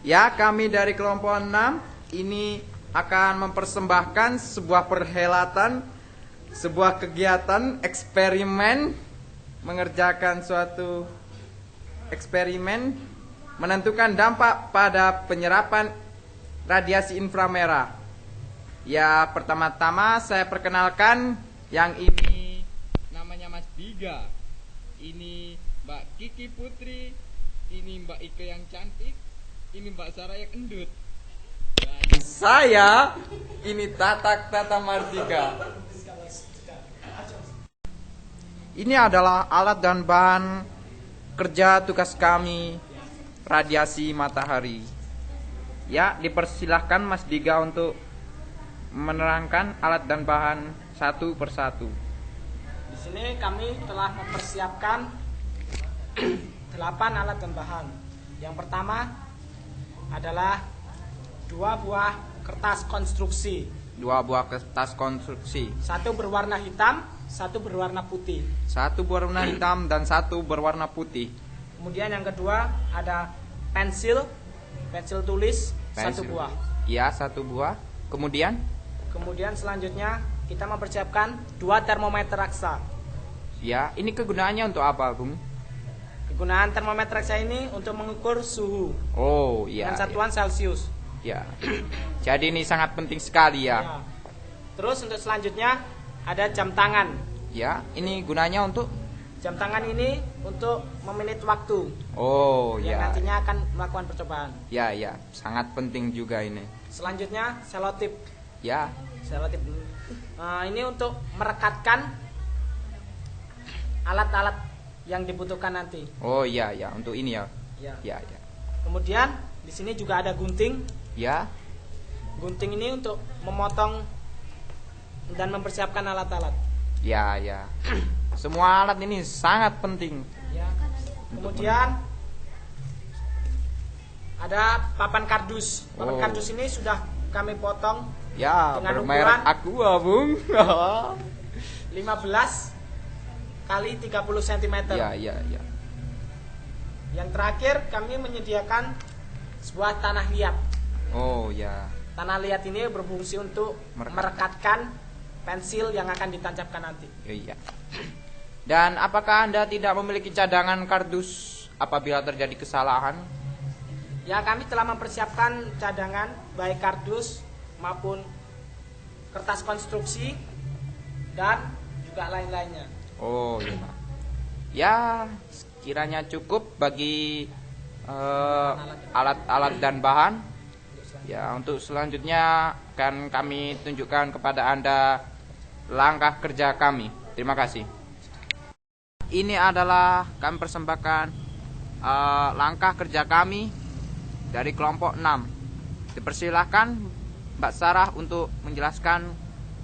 Ya, kami dari kelompok 6 ini akan mempersembahkan sebuah perhelatan, sebuah kegiatan eksperimen, mengerjakan suatu eksperimen menentukan dampak pada penyerapan radiasi inframerah. Ya, pertama-tama saya perkenalkan yang ini namanya Mas Diga. Ini Mbak Kiki Putri, ini Mbak Ike yang cantik, ini Mbak Sarah yang endut. Dan saya ini Tata Mardika. Ini adalah alat dan bahan kerja tugas kami, radiasi matahari. Ya, dipersilahkan Mas Diga untuk menerangkan alat dan bahan satu persatu. Di sini kami telah mempersiapkan 8 alat dan bahan. Yang pertama adalah 2 buah kertas konstruksi. 2 buah kertas konstruksi. 1 berwarna hitam, 1 berwarna putih. 1 berwarna hitam dan 1 berwarna putih. Kemudian yang kedua ada pensil tulis, Pensil. 1 buah. Ya, 1 buah. Kemudian Selanjutnya kita mempersiapkan 2 termometer raksa. ya, ini kegunaannya untuk apa, Bung? Kegunaan termometer raksa ini untuk mengukur suhu Oh, iya. dengan satuan Celcius. Ya. Jadi ini sangat penting sekali ya. Ya. Terus untuk selanjutnya ada jam tangan. Ya, ini gunanya untuk Jam tangan ini untuk meminit waktu Oh, yang ya. nantinya akan melakukan percobaan. Ya, ya. Sangat penting juga ini. Selanjutnya selotip. Ya. Selotip. Ini untuk merekatkan alat-alat yang dibutuhkan nanti. Oh, iya, ya. Untuk ini ya. Ya. Ya, ya. Kemudian di sini juga ada gunting. Ya. Gunting ini untuk memotong dan mempersiapkan alat-alat. Ya, ya. Semua alat ini sangat penting. Ya. Kemudian ada papan kardus. Papan kardus ini sudah kami potong Ya, dengan bermerek ukuran Aqua, Bung. 15 kali 30 cm. Ya, ya, ya. Yang terakhir kami menyediakan sebuah tanah liat. Oh, ya. Tanah liat ini berfungsi untuk merekatkan pensil yang akan ditancapkan nanti. Iya. Dan apakah Anda tidak memiliki cadangan kardus apabila terjadi kesalahan? Ya, kami telah mempersiapkan cadangan baik kardus maupun kertas konstruksi dan juga lain-lainnya. Oh, iya. Ya, kiranya cukup bagi alat-alat dan bahan. Ya, untuk selanjutnya akan kami tunjukkan kepada Anda langkah kerja kami. Terima kasih. Ini adalah kami persembahkan langkah kerja kami dari kelompok 6. Dipersilahkan Mbak Sarah untuk menjelaskan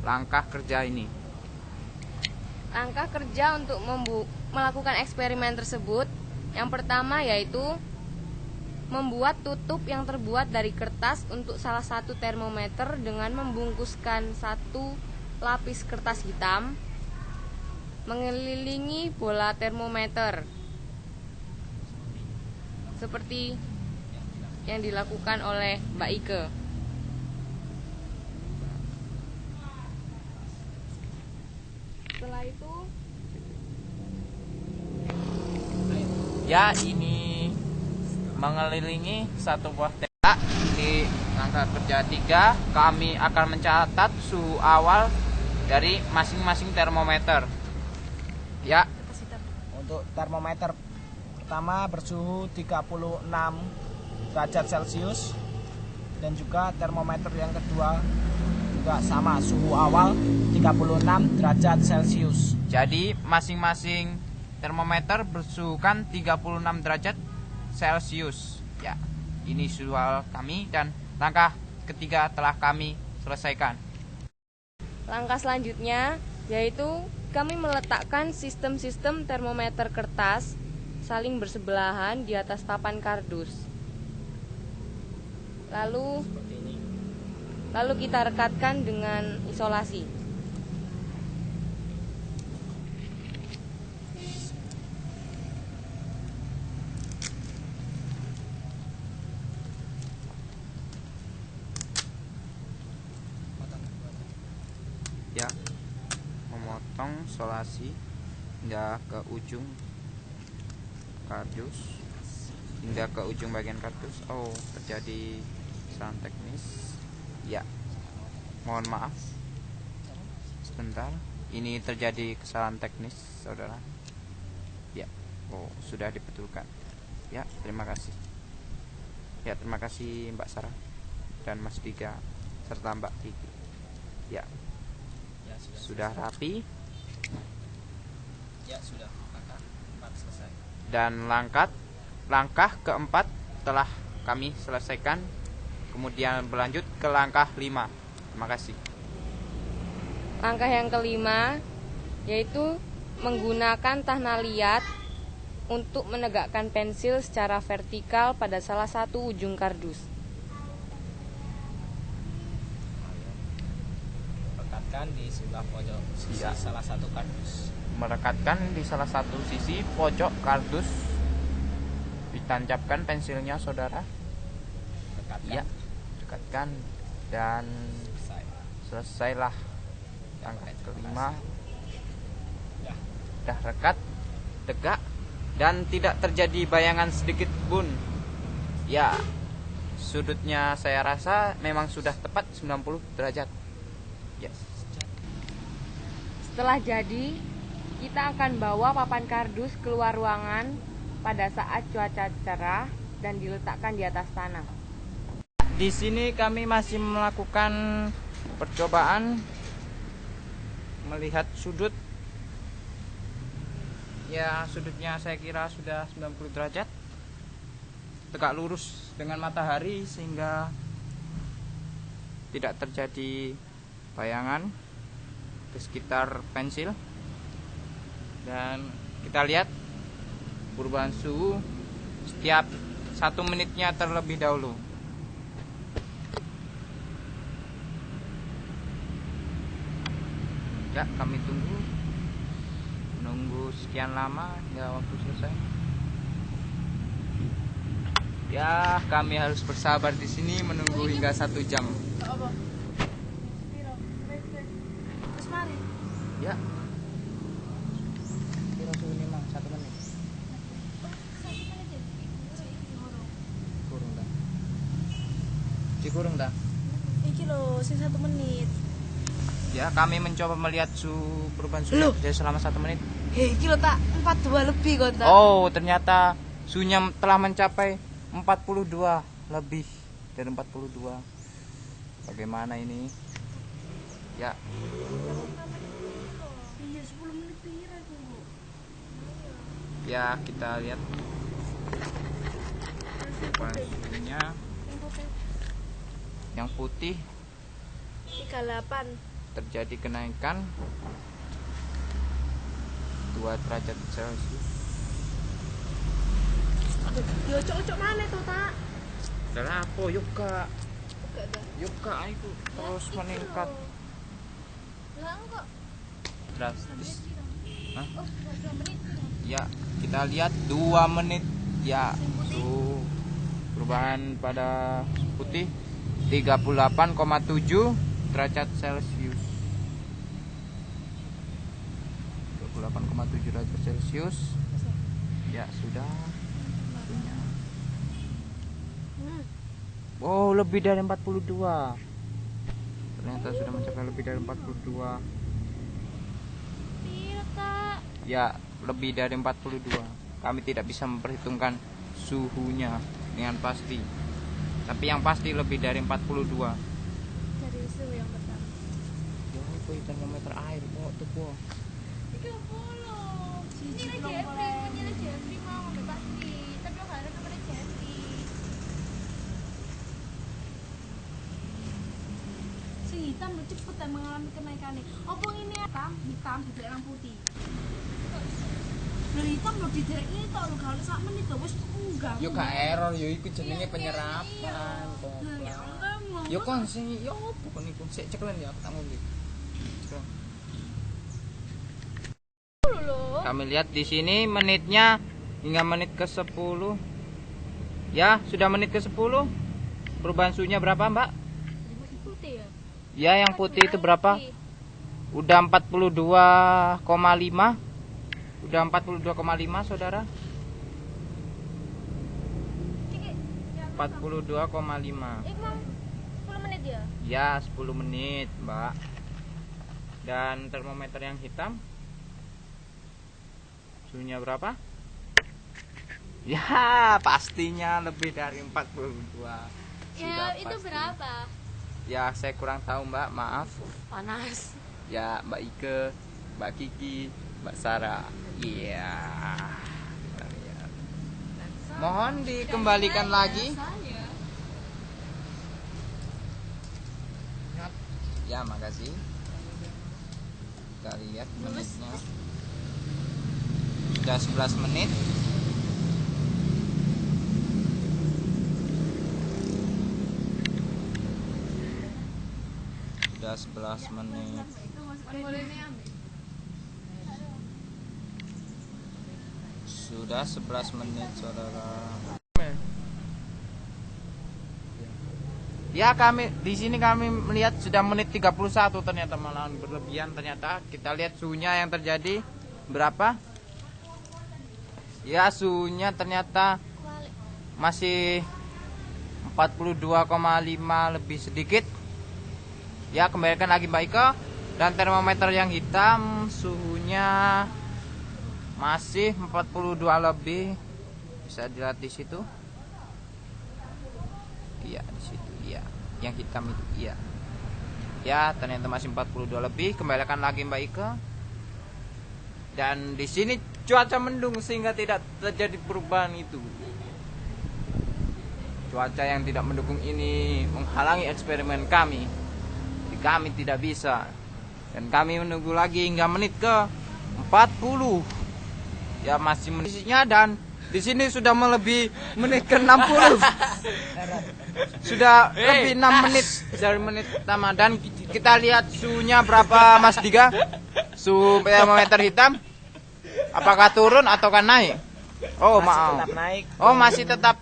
langkah kerja ini. Langkah kerja untuk melakukan eksperimen tersebut, yang pertama yaitu membuat tutup yang terbuat dari kertas untuk salah satu termometer dengan membungkuskan 1 lapis kertas hitam mengelilingi bola termometer seperti yang dilakukan oleh Mbak Ike. Setelah itu Ya, ini mengelilingi 1 buah tenda. Di langkah kerja 3 kami akan mencatat suhu awal dari masing-masing termometer. Ya. Untuk termometer pertama bersuhu 36 derajat Celcius dan juga termometer yang kedua juga sama, suhu awal 36 derajat Celcius. Jadi masing-masing termometer bersuhukan 36 derajat Celcius. Ya. Ini suhu awal kami dan langkah ketiga telah kami selesaikan. langkah selanjutnya yaitu kami meletakkan sistem-sistem termometer kertas saling bersebelahan di atas papan kardus. Lalu kita rekatkan dengan isolasi. potong solasi hingga ke ujung kardus, hingga ke ujung bagian kardus. Oh, terjadi kesalahan teknis. Ya, mohon maaf. Sebentar, ini terjadi kesalahan teknis, saudara. Ya, oh sudah dibetulkan. Ya, terima kasih. Ya, terima kasih Mbak Sarah dan Mas Diga serta Mbak Kiki. Ya, Ya, sudah rapi. Ya, sudah. Langkah 4 selesai. Dan langkah keempat telah kami selesaikan. Kemudian berlanjut ke langkah 5. Terima kasih. Langkah yang kelima yaitu menggunakan tanah liat untuk menegakkan pensil secara vertikal pada salah satu ujung kardus. Rekatkan di sebelah pojok sisi Ya. salah satu kardus. Merekatkan di salah satu sisi pojok kardus. Ditancapkan pensilnya, saudara. Rekatkan. Ya, dekatkan dan Selesai. selesailah langkah kelima. Ya. Dah rekat, tegak, dan tidak terjadi bayangan sedikit pun. Ya, sudutnya saya rasa memang sudah tepat 90 derajat. Yes. Setelah jadi, kita akan bawa papan kardus keluar ruangan pada saat cuaca cerah dan diletakkan di atas tanah. Di sini kami masih melakukan percobaan melihat sudut. Ya, sudutnya saya kira sudah 90 derajat. Tegak lurus dengan matahari sehingga tidak terjadi bayangan di sekitar pensil. Dan kita lihat perubahan suhu setiap 1 menitnya terlebih dahulu. Ya, kami menunggu sekian lama hingga waktu selesai. Ya, kami harus bersabar di sini menunggu hingga 1 jam. Ya. Kira suhu ini mang 1 menit. Kurang dah. Kurang dah. Iki lho, sing 1 menit. Ya, kami mencoba melihat perubahan suhu dari selama 1 menit. Hei, iki lho tak 42 lebih kok tak. Oh, ternyata suhunya telah mencapai 42 lebih dari 42. Bagaimana ini? Ya, Iya, 10 menit pira iku, Bu? ya kita lihat perubahan suhunya. Yang putih 38. terjadi kenaikan 2 derajat Celcius. Yo cocok mana tuh, Tak? Udah apa yuk Kak? Enggak dah. Yuk Kak, itu terus meningkat Lah enggak. drastis. Hah? Oh, 2 menit. Ya, kita lihat 2 menit. Ya, suhu perubahan pada putih 38,7 derajat Celcius. 38,7 derajat Celcius. Ya, sudah. Oh, lebih dari 42. Ternyata sudah mencapai lebih dari 42. Pira, Kak? Ya, lebih dari 42. Kami tidak bisa memperhitungkan suhunya dengan pasti. Tapi yang pasti lebih dari 42. Dari suhu yang pertama. Ya, itu termometer air kok tuh kok. Iki opo lho? Ini Jeffrey mau ngambil pasti. Tapi yo gak ada nomornya Jeffrey. Sing hitam lho cepet ya mengalami kenaikannya. Opo ini hitam diderek putih. Lho hitam lho diderek ini tok lho gak ono sak menit lho wis enggak. Yo gak error, yo iku jenenge penyerapan. Yo kon sing yo opo niku sik ceklen ya aku tak ngombe. Ceklen. Kami lihat di sini menitnya hingga menit ke-10. Ya, sudah menit ke-10. Perubahan suhunya berapa, Mbak? Putih ya? Ya, yang putih itu berapa? Udah 42,5. Udah 42,5 saudara. 42,5. Emang 10 menit ya? Ya 10 menit mbak. Dan termometer yang hitam suhunya berapa? Ya pastinya lebih dari 42. Ya, Sudah itu pasti. berapa? Ya saya kurang tahu mbak, maaf. Panas. Ya Mbak Ike, Mbak Kiki, Mbak Sarah. Iya. Kita lihat. Mohon dikembalikan lagi. Ya, makasih. Kita lihat menitnya. Sudah 11 menit. Sudah 11 menit. Sudah 11 menit, saudara. Ya, kami di sini kami melihat sudah menit 31, ternyata malah berlebihan. Ternyata kita lihat suhunya yang terjadi berapa? Ya, suhunya ternyata masih 42,5 lebih sedikit. Ya, kembalikan lagi Mbak Ika. Dan termometer yang hitam suhunya masih 42 lebih. Bisa dilihat di situ. Iya, di situ. Iya. Yang hitam itu, iya. Ya, ternyata masih 42 lebih. Kembalikan lagi Mbak Ika. Dan di sini cuaca mendung sehingga tidak terjadi perubahan itu. Cuaca yang tidak mendukung ini menghalangi eksperimen kami. Jadi kami tidak bisa. Dan kami menunggu lagi hingga menit ke 40. Ya masih menitnya, dan di sini sudah melebihi menit ke 60. Sudah lebih 6 menit dari menit pertama. Dan kita lihat suhunya berapa Mas Diga? Suhu termometer hitam apakah turun atau kan naik? Oh, Masih maaf. tetap naik. Oh, masih tetap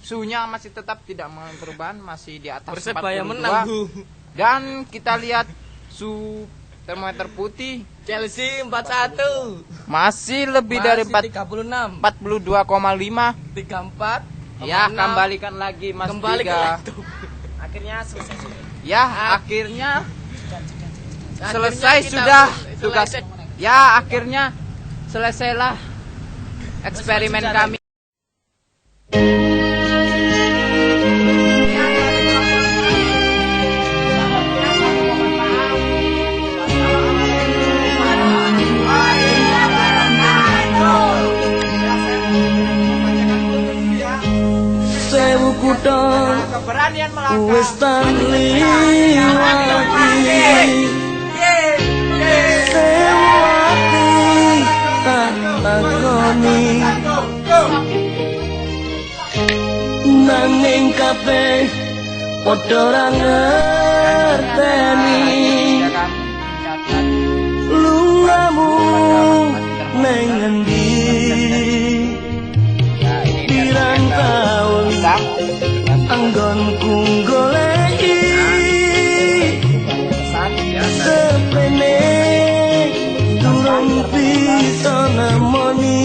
suhunya masih tetap tidak mengalami perubahan, masih di atas Persebaya 42. menang, Bu. Dan kita lihat suhu termometer putih Chelsea 4-1. masih lebih dari 36. 42,5. 34. Ya, kembalikan lagi Mas Kembali ke Diga. laptop. Akhirnya selesai sudah. Ya, akhirnya selesai kita sudah selesai. tugas. Ya, akhirnya selesailah eksperimen kami. Sewu kutha Keberanian melangkah. wis tak liwati, sewu ati tak takoni, nanging kabeh padha ora ngerteni lungamu neng endi. Pirang taun anggonku goleki sepene durung bisa nemoni.